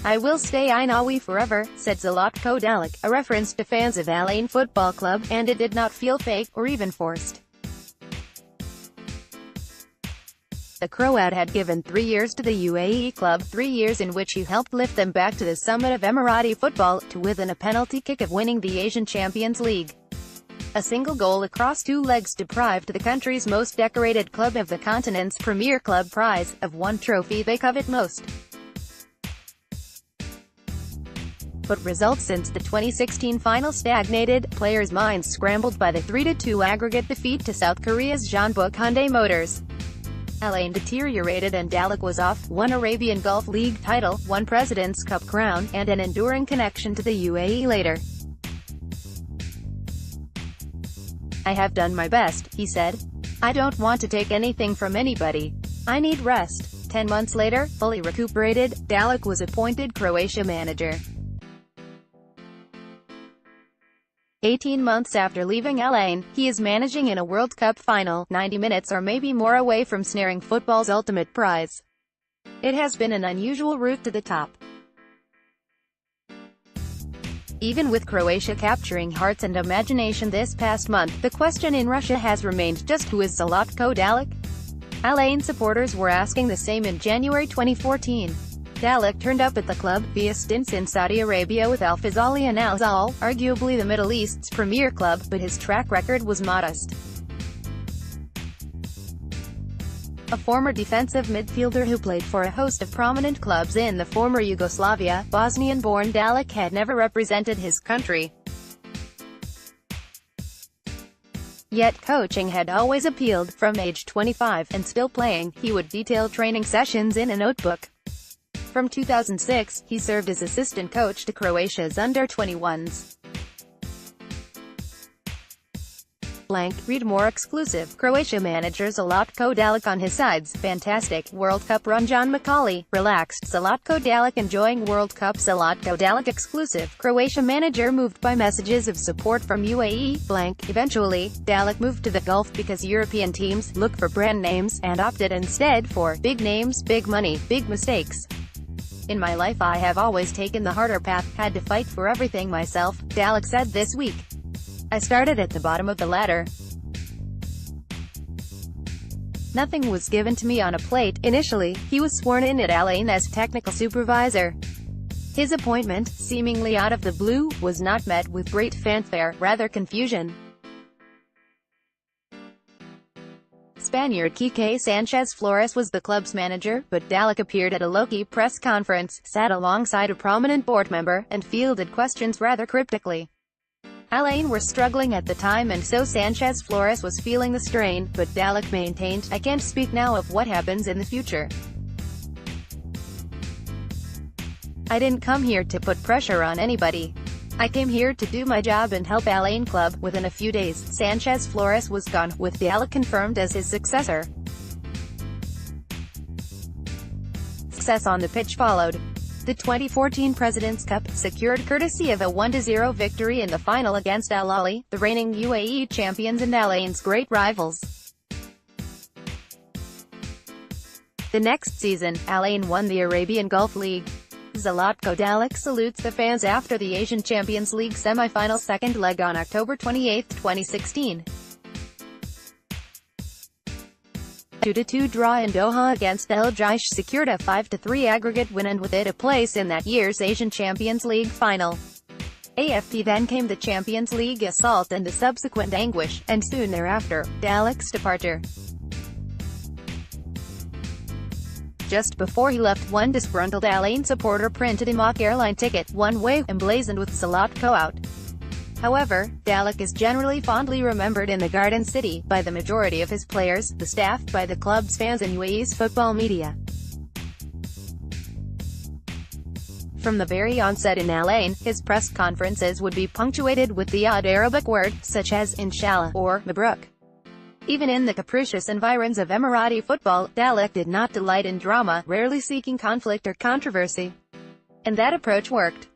"I will stay Ainawi forever," said Zlatko Dalic, a reference to fans of Ain Football Club, and it did not feel fake, or even forced. The Croat had given 3 years to the UAE club, 3 years in which he helped lift them back to the summit of Emirati football, to within a penalty kick of winning the Asian Champions League. A single goal across 2 legs deprived the country's most decorated club of the continent's premier club prize, of one trophy they covet most. But results since the 2016 final stagnated, players' minds scrambled by the 3-2 aggregate defeat to South Korea's Jeonbuk Hyundai Motors. Ain deteriorated and Dalic was off, won Arabian Gulf League title, won President's Cup crown, and an enduring connection to the UAE later. "I have done my best," he said. "I don't want to take anything from anybody. I need rest." 10 months later, fully recuperated, Dalic was appointed Croatia manager. 18 months after leaving Ain, he is managing in a World Cup final, 90 minutes or maybe more away from snaring football's ultimate prize. It has been an unusual route to the top. Even with Croatia capturing hearts and imagination this past month, the question in Russia has remained just who is Zlatko Dalic? Ain supporters were asking the same in January 2014. Dalic turned up at the club, via stints in Saudi Arabia with Al Fazali and Al Zahl, arguably the Middle East's premier club, but his track record was modest. A former defensive midfielder who played for a host of prominent clubs in the former Yugoslavia, Bosnian-born Dalic had never represented his country. Yet coaching had always appealed. From age 25, and still playing, he would detail training sessions in a notebook. From 2006, he served as assistant coach to Croatia's under-21s. Read more exclusive. Croatia manager Zlatko Dalic on his sides. Fantastic. World Cup run. John McCauley. Relaxed. Zlatko Dalic enjoying World Cup. Zlatko Dalic exclusive. Croatia manager moved by messages of support from UAE. Eventually, Dalic moved to the Gulf because European teams look for brand names, and opted instead for big names, big money, big mistakes. "In my life I have always taken the harder path, had to fight for everything myself," Dalic said this week. "I started at the bottom of the ladder. Nothing was given to me on a plate." Initially, he was sworn in at Ain as technical supervisor. His appointment, seemingly out of the blue, was not met with great fanfare, rather confusion. Spaniard Quique Sanchez Flores was the club's manager, but Dalic appeared at a low-key press conference, sat alongside a prominent board member, and fielded questions rather cryptically. Ain were struggling at the time, and so Sanchez Flores was feeling the strain, but Dalic maintained, "I can't speak now of what happens in the future. I didn't come here to put pressure on anybody. I came here to do my job and help Ain club." Within a few days, Sanchez Flores was gone, with Dalic confirmed as his successor. Success on the pitch followed. The 2014 President's Cup, secured courtesy of a 1-0 victory in the final against Al Ahly, the reigning UAE champions and Ain's great rivals. The next season, Ain won the Arabian Gulf League. Zlatko Dalic salutes the fans after the Asian Champions League semi-final second leg on October 28, 2016. 2-2 draw in Doha against El Jaish secured a 5-3 aggregate win, and with it a place in that year's Asian Champions League final. AFP then came the Champions League assault and the subsequent anguish, and soon thereafter, Dalic's departure. Just before he left, one disgruntled Ain supporter printed a mock airline ticket, one-way, emblazoned with Zlatko out. However, Dalic is generally fondly remembered in the Garden City, by the majority of his players, the staff, by the club's fans and UAE's football media. From the very onset in Ain, his press conferences would be punctuated with the odd Arabic word, such as inshallah, or mabruk. Even in the capricious environs of Emirati football, Dalic did not delight in drama, rarely seeking conflict or controversy. And that approach worked.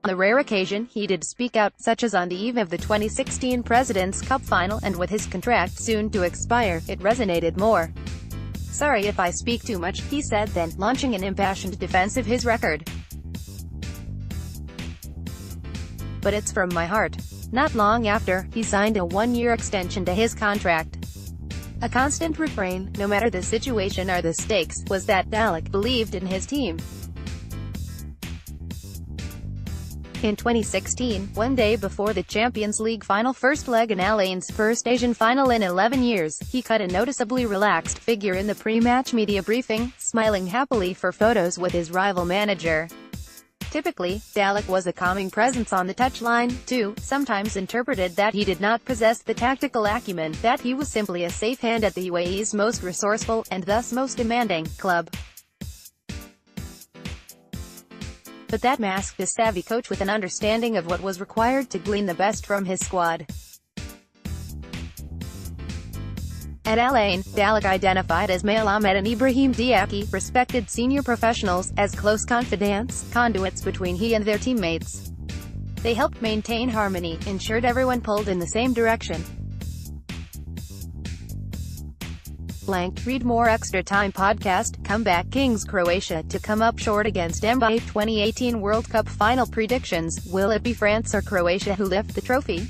On the rare occasion he did speak out, such as on the eve of the 2016 President's Cup final, and with his contract soon to expire, it resonated more. "Sorry if I speak too much," he said then, launching an impassioned defense of his record. "But it's from my heart." Not long after, he signed a one-year extension to his contract. A constant refrain, no matter the situation or the stakes, was that Dalic believed in his team. In 2016, one day before the Champions League final first leg in Alain's first Asian final in 11 years, he cut a noticeably relaxed figure in the pre-match media briefing, smiling happily for photos with his rival manager. Typically, Dalic was a calming presence on the touchline, too, sometimes interpreted that he did not possess the tactical acumen, that he was simply a safe hand at the UAE's most resourceful, and thus most demanding, club. But that masked a savvy coach with an understanding of what was required to glean the best from his squad. At Al Ain, Dalic identified as Mail Ahmed and Ibrahim Diaki, respected senior professionals, as close confidants, conduits between he and their teammates. They helped maintain harmony, ensured everyone pulled in the same direction. Read more Extra Time podcast. Comeback Kings Croatia to come up short against Emirati. 2018 World Cup final predictions. Will it be France or Croatia who lift the trophy?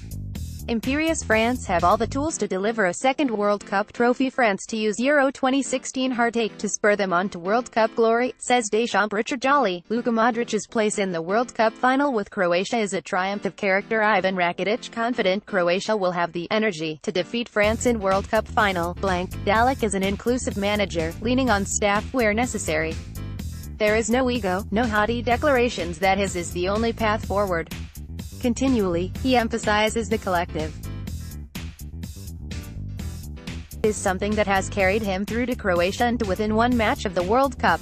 Imperious France have all the tools to deliver a second World Cup trophy. France to use Euro 2016 heartache to spur them on to World Cup glory, says Deschamps. Richard Jolly. Luka Modric's place in the World Cup final with Croatia is a triumph of character. Ivan Rakitic confident Croatia will have the energy to defeat France in World Cup final. Dalic is an inclusive manager, leaning on staff where necessary. There is no ego, no haughty declarations that his is the only path forward. Continually, he emphasizes the collective is something that has carried him through to Croatia and to within one match of the World Cup.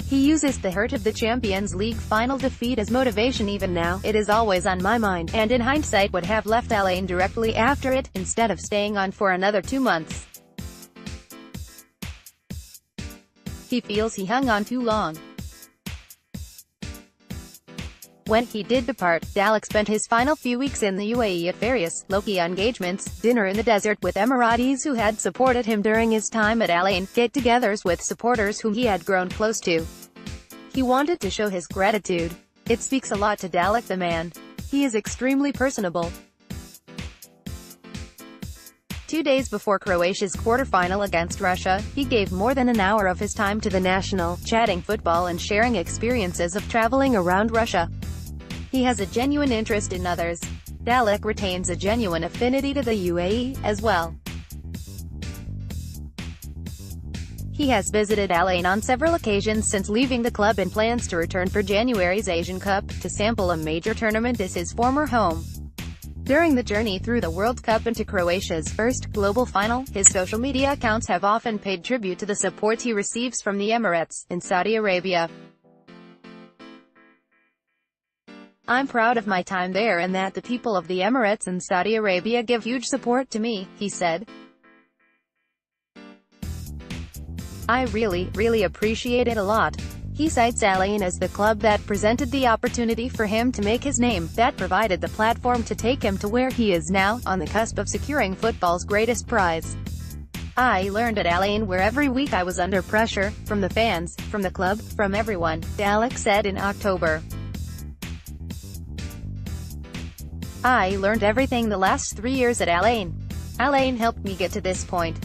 He uses the hurt of the Champions League final defeat as motivation. Even now, it is always on my mind, and in hindsight would have left Al Ain directly after it, instead of staying on for another 2 months. He feels he hung on too long. When he did depart, Dalic spent his final few weeks in the UAE at various, low-key engagements, dinner in the desert with Emiratis who had supported him during his time at Al Ain, get-togethers with supporters whom he had grown close to. He wanted to show his gratitude. It speaks a lot to Dalic the man. He is extremely personable. 2 days before Croatia's quarterfinal against Russia, he gave more than an hour of his time to the national, chatting football and sharing experiences of traveling around Russia. He has a genuine interest in others. Dalic retains a genuine affinity to the UAE, as well. He has visited Al Ain on several occasions since leaving the club and plans to return for January's Asian Cup, to sample a major tournament as his former home. During the journey through the World Cup and to Croatia's first global final, his social media accounts have often paid tribute to the support he receives from the Emirates, in Saudi Arabia. "I'm proud of my time there and that the people of the Emirates and Saudi Arabia give huge support to me," he said. "I really appreciate it a lot." He cites Al Ain as the club that presented the opportunity for him to make his name, that provided the platform to take him to where he is now, on the cusp of securing football's greatest prize. "I learned at Al Ain where every week I was under pressure, from the fans, from the club, from everyone," Dalic said in October. "I learned everything the last 3 years at Al Ain. Al Ain helped me get to this point.